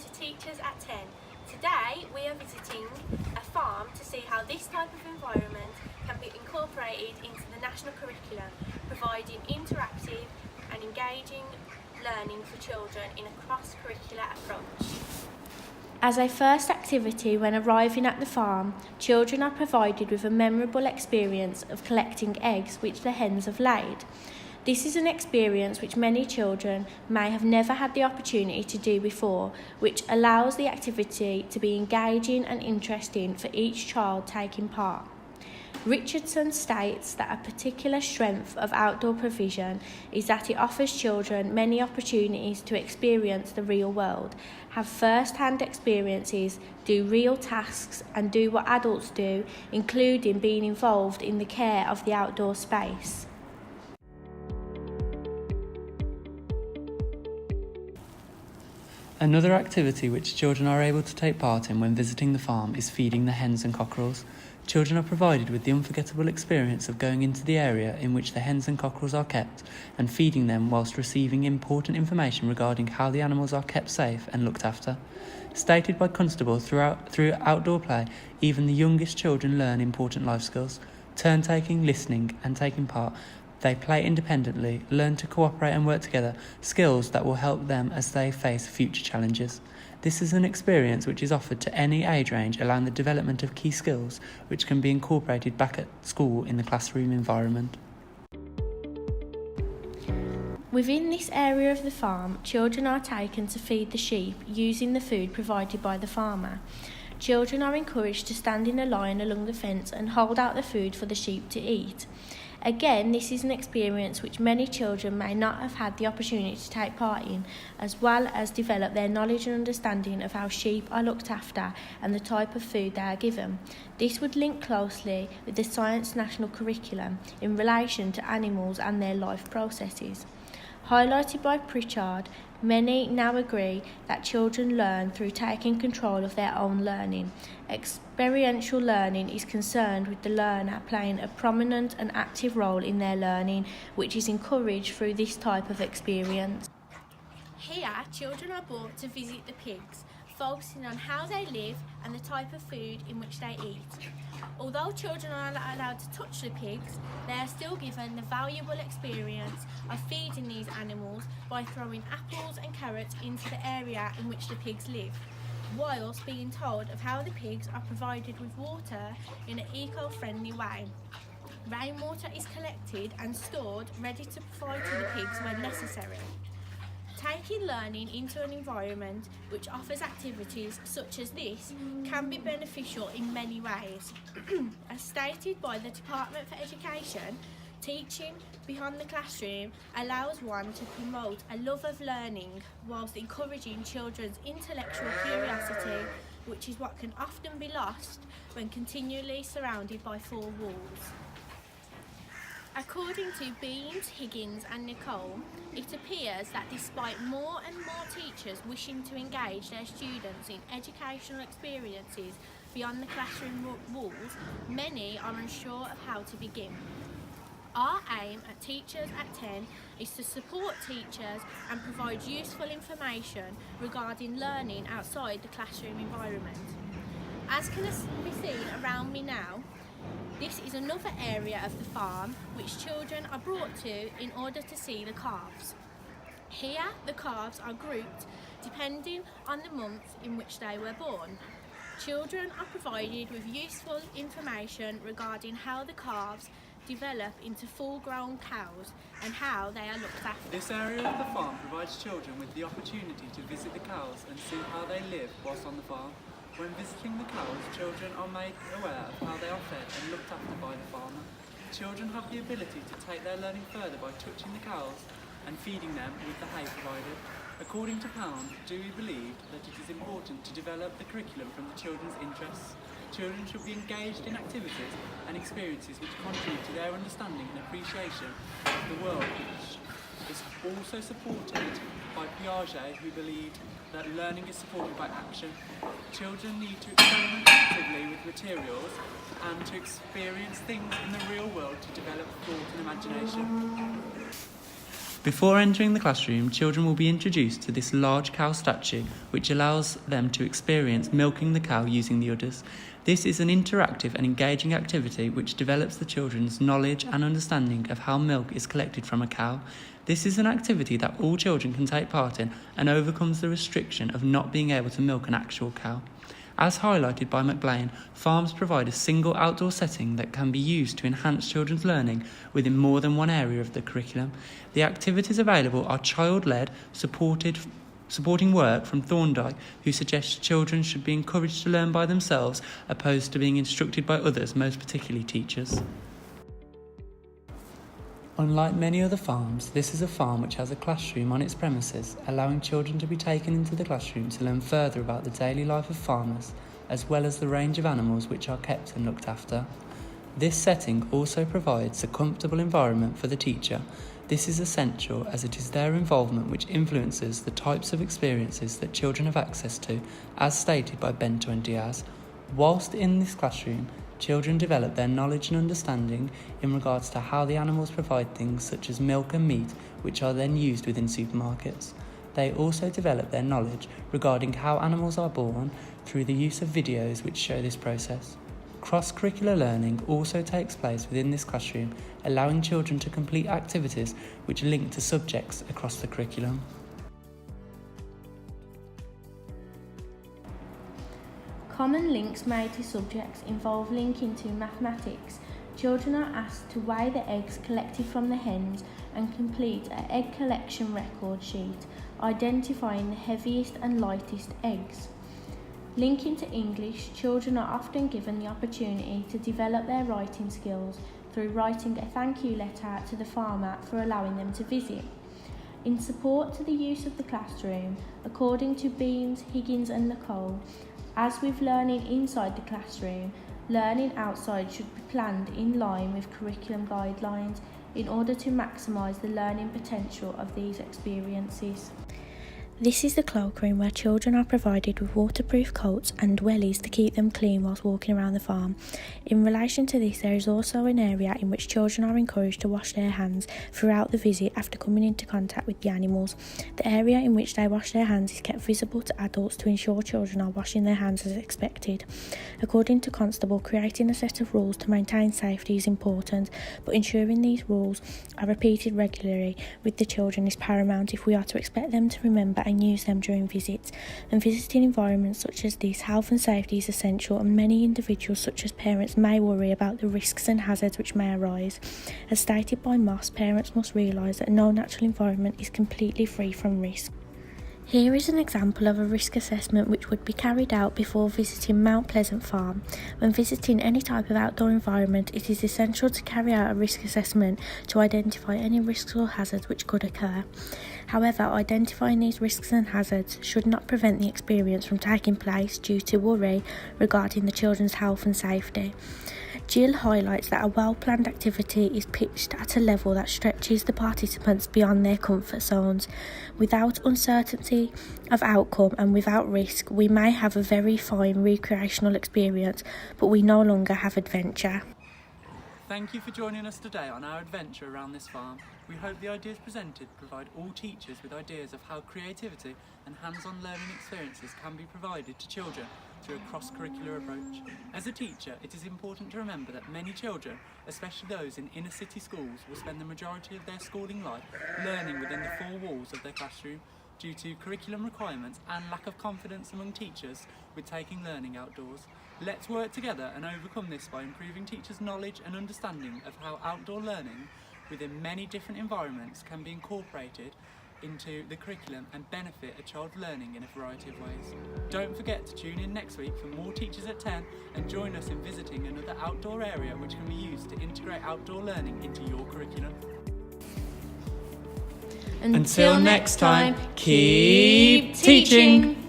to Teachers at 10. Today we are visiting a farm to see how this type of environment can be incorporated into the national curriculum, providing interactive and engaging learning for children in a cross-curricular approach. As a first activity when arriving at the farm, children are provided with a memorable experience of collecting eggs which the hens have laid. This is an experience which many children may have never had the opportunity to do before, which allows the activity to be engaging and interesting for each child taking part. Richardson states that a particular strength of outdoor provision is that it offers children many opportunities to experience the real world, have first-hand experiences, do real tasks and do what adults do, including being involved in the care of the outdoor space. Another activity which children are able to take part in when visiting the farm is feeding the hens and cockerels. Children are provided with the unforgettable experience of going into the area in which the hens and cockerels are kept and feeding them whilst receiving important information regarding how the animals are kept safe and looked after. Stated by Constable, through outdoor play, even the youngest children learn important life skills. Turn-taking, listening and taking part. They play independently, learn to cooperate and work together, skills that will help them as they face future challenges. This is an experience which is offered to any age range, allowing the development of key skills which can be incorporated back at school in the classroom environment. Within this area of the farm, children are taken to feed the sheep using the food provided by the farmer. Children are encouraged to stand in a line along the fence and hold out the food for the sheep to eat. Again, this is an experience which many children may not have had the opportunity to take part in, as well as develop their knowledge and understanding of how sheep are looked after and the type of food they are given. This would link closely with the Science National Curriculum in relation to animals and their life processes. Highlighted by Pritchard, many now agree that children learn through taking control of their own learning. Experiential learning is concerned with the learner playing a prominent and active role in their learning, which is encouraged through this type of experience. Here, children are brought to visit the pigs, focusing on how they live and the type of food in which they eat. Although children are not allowed to touch the pigs, they are still given the valuable experience of feeding these animals by throwing apples and carrots into the area in which the pigs live, whilst being told of how the pigs are provided with water in an eco-friendly way. Rainwater is collected and stored ready to provide to the pigs when necessary. Taking learning into an environment which offers activities such as this can be beneficial in many ways. As stated by the Department for Education, teaching beyond the classroom allows one to promote a love of learning whilst encouraging children's intellectual curiosity, which is what can often be lost when continually surrounded by four walls. According to Beans, Higgins and Nicole, it appears that despite more and more teachers wishing to engage their students in educational experiences beyond the classroom walls, many are unsure of how to begin. Our aim at Teachers at 10 is to support teachers and provide useful information regarding learning outside the classroom environment. As can be seen around me now, this is another area of the farm which children are brought to in order to see the calves. Here, the calves are grouped depending on the month in which they were born. Children are provided with useful information regarding how the calves develop into full-grown cows and how they are looked after. This area of the farm provides children with the opportunity to visit the cows and see how they live whilst on the farm. When visiting the cows, children are made aware of how they are fed and looked after by the farmer. Children have the ability to take their learning further by touching the cows and feeding them with the hay provided. According to Pound, Dewey believed that it is important to develop the curriculum from the children's interests. Children should be engaged in activities and experiences which contribute to their understanding and appreciation of the world, which is also supported by Piaget, who believed that learning is supported by action. Children need to experiment actively with materials and to experience things in the real world to develop thought and imagination. Before entering the classroom, children will be introduced to this large cow statue, which allows them to experience milking the cow using the udders. This is an interactive and engaging activity which develops the children's knowledge and understanding of how milk is collected from a cow. This is an activity that all children can take part in and overcomes the restriction of not being able to milk an actual cow. As highlighted by McBlain, farms provide a single outdoor setting that can be used to enhance children's learning within more than one area of the curriculum. The activities available are child-led, supporting work from Thorndike, who suggests children should be encouraged to learn by themselves opposed to being instructed by others, most particularly teachers. Unlike many other farms, this is a farm which has a classroom on its premises, allowing children to be taken into the classroom to learn further about the daily life of farmers, as well as the range of animals which are kept and looked after. This setting also provides a comfortable environment for the teacher. This is essential as it is their involvement which influences the types of experiences that children have access to, as stated by Bento and Diaz. Whilst in this classroom, children develop their knowledge and understanding in regards to how the animals provide things such as milk and meat, which are then used within supermarkets. They also develop their knowledge regarding how animals are born through the use of videos which show this process. Cross-curricular learning also takes place within this classroom, allowing children to complete activities which link to subjects across the curriculum. Common links made to subjects involve linking to mathematics. Children are asked to weigh the eggs collected from the hens and complete an egg collection record sheet, identifying the heaviest and lightest eggs. Linking to English, children are often given the opportunity to develop their writing skills through writing a thank you letter to the farmer for allowing them to visit. In support to the use of the classroom, according to Beans, Higgins and Nicole, as with learning inside the classroom, learning outside should be planned in line with curriculum guidelines in order to maximise the learning potential of these experiences. This is the cloakroom where children are provided with waterproof coats and wellies to keep them clean whilst walking around the farm. In relation to this, there is also an area in which children are encouraged to wash their hands throughout the visit after coming into contact with the animals. The area in which they wash their hands is kept visible to adults to ensure children are washing their hands as expected. According to Constable, creating a set of rules to maintain safety is important, but ensuring these rules are repeated regularly with the children is paramount if we are to expect them to remember and use them during visits. And visiting environments such as this, health and safety is essential, and many individuals such as parents may worry about the risks and hazards which may arise. As stated by Moss, parents must realise that no natural environment is completely free from risk. Here is an example of a risk assessment which would be carried out before visiting Mount Pleasant Farm. When visiting any type of outdoor environment, it is essential to carry out a risk assessment to identify any risks or hazards which could occur. However, identifying these risks and hazards should not prevent the experience from taking place due to worry regarding the children's health and safety. Jill highlights that a well-planned activity is pitched at a level that stretches the participants beyond their comfort zones. Without uncertainty of outcome and without risk, we may have a very fine recreational experience, but we no longer have adventure. Thank you for joining us today on our adventure around this farm. We hope the ideas presented provide all teachers with ideas of how creativity and hands-on learning experiences can be provided to children through a cross-curricular approach. As a teacher, it is important to remember that many children, especially those in inner city schools, will spend the majority of their schooling life learning within the four walls of their classroom due to curriculum requirements and lack of confidence among teachers with taking learning outdoors. Let's work together and overcome this by improving teachers' knowledge and understanding of how outdoor learning within many different environments can be incorporated into the curriculum and benefit a child's learning in a variety of ways. Don't forget to tune in next week for more Teachers at 10 and join us in visiting another outdoor area which can be used to integrate outdoor learning into your curriculum. Until next time, keep teaching!